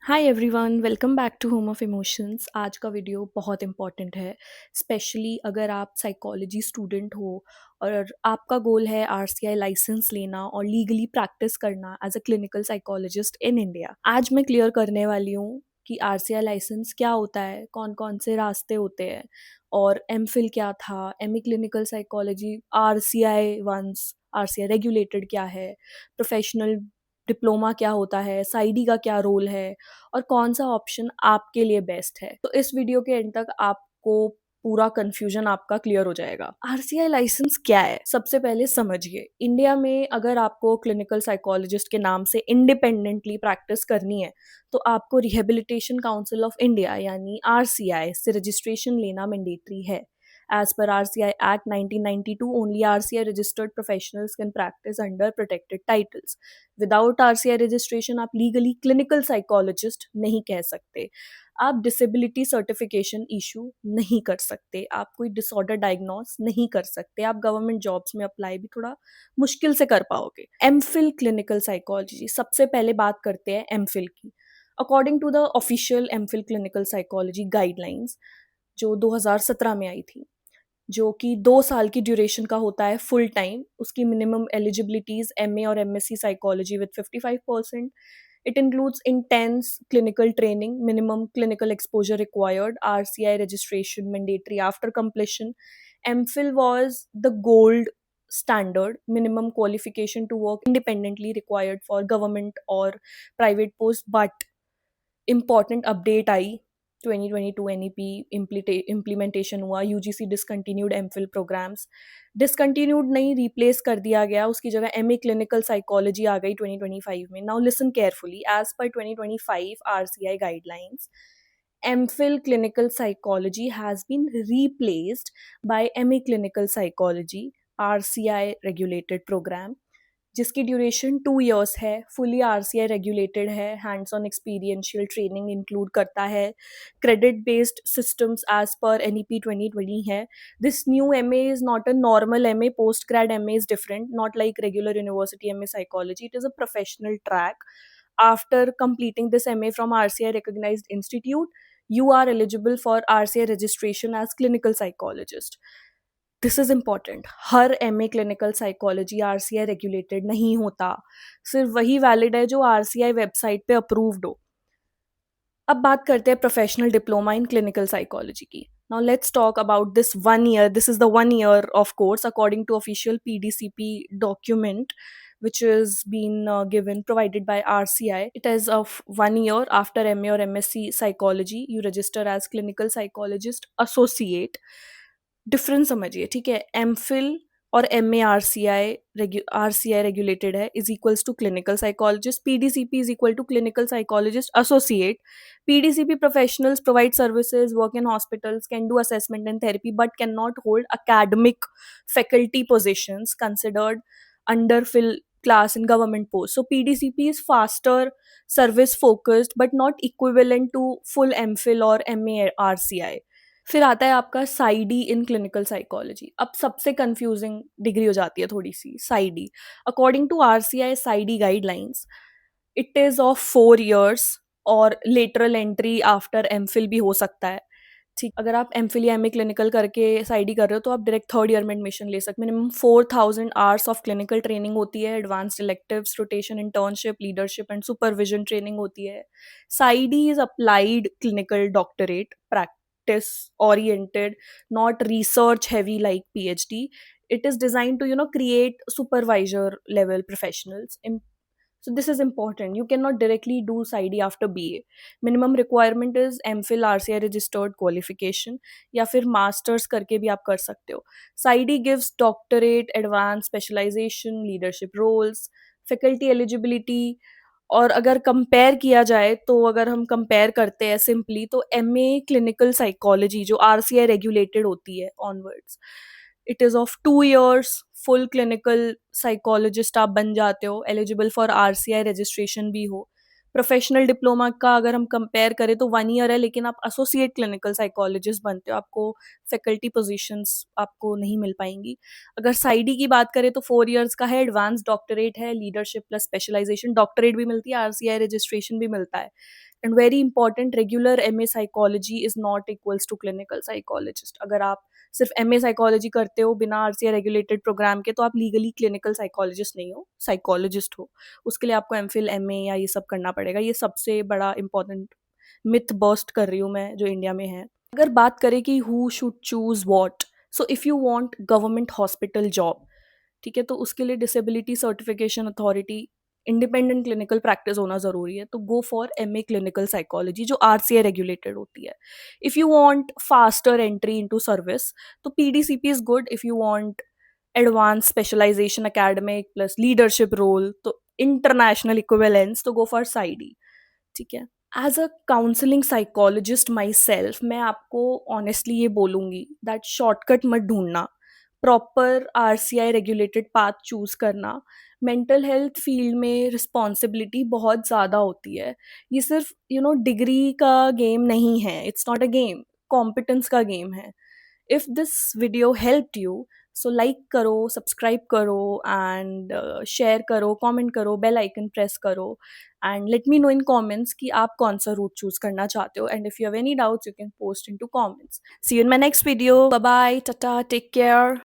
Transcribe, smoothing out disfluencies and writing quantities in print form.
Hi everyone, welcome back to home of emotions. आज का video बहुत इंपॉर्टेंट है, स्पेशली अगर आप साइकोलॉजी स्टूडेंट हो और आपका गोल है आरसीआई लाइसेंस लेना और लीगली प्रैक्टिस करना as a clinical psychologist in India. आज मैं क्लियर करने वाली हूँ कि आरसीआई लाइसेंस क्या होता है, कौन कौन से रास्ते होते हैं और एमफिल क्या था, MA clinical psychology, RCI once RCI regulated क्या है, प्रोफेशनल डिप्लोमा क्या होता है, साइडी का क्या रोल है और कौन सा ऑप्शन आपके लिए बेस्ट है। तो इस वीडियो के एंड तक आपको पूरा कंफ्यूजन आपका क्लियर हो जाएगा। आरसीआई लाइसेंस क्या है, सबसे पहले समझिए। इंडिया में अगर आपको क्लिनिकल साइकोलॉजिस्ट के नाम से इंडिपेंडेंटली प्रैक्टिस करनी है तो आपको रिहेबिलिटेशन काउंसिल ऑफ इंडिया यानी आरसीआई से रजिस्ट्रेशन लेना मैंडेटरी है। As per RCI Act 1992, only RCI registered professionals can practice under protected titles. Without RCI registration आप लीगली क्लिनिकल साइकोलॉजिस्ट नहीं कह सकते, आप डिसेबिलिटी सर्टिफिकेशन इशू नहीं कर सकते, आप कोई डिसऑर्डर डायग्नोस नहीं कर सकते, आप गवर्नमेंट जॉब्स में अप्लाई भी थोड़ा मुश्किल से कर पाओगे। एमफिल क्लिनिकल साइकोलॉजी, सबसे पहले बात करते हैं एमफिल की। According to the official MPhil clinical psychology guidelines जो 2017 में आई थी, जो कि 2 साल की ड्यूरेशन का होता है फुल टाइम। उसकी मिनिमम एलिजिबिलिटीज एमए और MSc psychology with 55%। It includes intense clinical training, minimum clinical exposure required, RCI registration mandatory after completion. MPhil was the gold standard minimum qualification to work independently required for government or private post, but important update आई 2022 NEP implementation हुआ, UGC discontinued MPhil programmes. Discontinued नहीं, replace कर दिया गया, उसकी जगह MA clinical psychology आ गई 2025 में। Now listen carefully, as per 2025 RCI guidelines, MPhil clinical psychology has been replaced by MA clinical psychology RCI regulated program, जिसकी ड्यूरेशन 2 years है, फुली आरसीआई रेगुलेटेड है, hands on experiential training include करता है, credit based systems as per NEP 2020 है। This new MA is not a normal MA, post grad MA is different, not like regular university MA psychology, it is a professional track. After completing this MA from RCI recognized institute, you are eligible for RCI registration as clinical psychologist. This is important, हर M A clinical psychology RCI regulated नहीं होता, सिर्फ वही valid है जो RCI website पे approved हो। अब बात करते हैं professional diploma in clinical psychology की। Now let's talk about this 1 year, this is the 1 year of course according to official PDCP document which is been given provided by RCI. It is of 1 year after MA or MSc psychology you register as clinical psychologist associate। Difference समझिए, ठीक है। MPhil और M A R C I regulated है, is equals to clinical psychologist. PDCP is equal to clinical psychologist associate. PDCP professionals provide services, work in hospitals, can do assessment and therapy, but can not hold academic faculty positions considered under fill class in government post. So PDCP is faster, service focused, but not equivalent to full MPhil or MA RCI. फिर आता है आपका साइडी इन clinical psychology. अब सबसे confusing degree हो जाती है थोड़ी सी, PsyD. According to RCI PsyD guidelines, it is of 4 years और लेटरल एंट्री आफ्टर एमफिल भी हो सकता है। ठीक, अगर आप एमफिल या एमए क्लिनिकल करके साइडी कर रहे हो तो आप डायरेक्ट 3rd year में एडमिशन ले सकते। Minimum 4000 hours of clinical training होती है, advanced electives, rotation, internship, leadership and supervision training होती है। PsyD is applied clinical doctorate, practice oriented, not research heavy like PhD. It is designed to create supervisor level professionals. So this is important, you cannot directly do PsyD after BA. Minimum requirement is MPhil RCI registered qualification या फिर masters करके भी आप कर सकते हो। PsyD gives doctorate, advanced specialization, leadership roles, faculty eligibility। और अगर कंपेयर किया जाए तो अगर हम कंपेयर करते हैं सिंपली, तो एमए क्लिनिकल साइकोलॉजी जो आरसीआई रेगुलेटेड होती है onwards, it is of 2 years, full clinical psychologist आप बन जाते हो, एलिजिबल फॉर आरसीआई रजिस्ट्रेशन भी हो। प्रोफेशनल डिप्लोमा का अगर हम कंपेयर करें तो 1 year है, लेकिन आप एसोसिएट क्लिनिकल साइकोलॉजिस्ट बनते हो, आपको फैकल्टी पोजीशंस आपको नहीं मिल पाएंगी। अगर साइडी की बात करें तो 4 years का है, एडवांस डॉक्टरेट है, लीडरशिप प्लस स्पेशलाइजेशन, डॉक्टरेट भी मिलती है, आरसीआई रजिस्ट्रेशन भी मिलता है। And very important, regular MA psychology is not equals to clinical psychologist. अगर आप सिर्फ एमए साइकोलॉजी करते हो बिना आरसीआई रेगुलेटेड प्रोग्राम के, तो आप लीगली क्लिनिकल साइकोलॉजिस्ट नहीं हो, साइकोलॉजिस्ट हो. उसके लिए आपको एमफिल एमए या ये सब करना पड़ेगा. ये सबसे बड़ा इंपॉर्टेंट मिथ बस्ट कर रही हूँ मैं जो इंडिया में है. अगर बात करें कि who should choose what, so if you want government hospital job, ठीक है, तो उसके लिए disability certification authority, independent clinical practice होना ज़रूरी है. तो go for MA clinical psychology जो आरसीए रेगुलेटेड होती है. If you want faster entry into service, तो PDCP is good. If you want advance specialisation academic plus leadership role, तो international equivalence, तो गो फॉर साइडी. ठीक है. As a counselling psychologist my self, मैं आपको honestly ये बोलूँगी that shortcut मत ढूंढना, proper RCI regulated path choose करना. मेंटल हेल्थ फील्ड में रिस्पॉन्सिबिलिटी बहुत ज़्यादा होती है. ये सिर्फ डिग्री का गेम नहीं है. It's not a game, competence का गेम है. If this video helped you, so like करो, सब्सक्राइब करो एंड शेयर करो, कमेंट करो, बेल आइकन प्रेस करो and let me know in comments कि आप कौन सा रूट चूज करना चाहते हो. And if you have any doubts, you can post into comments. See you in my next video. Bye bye, tata, take care.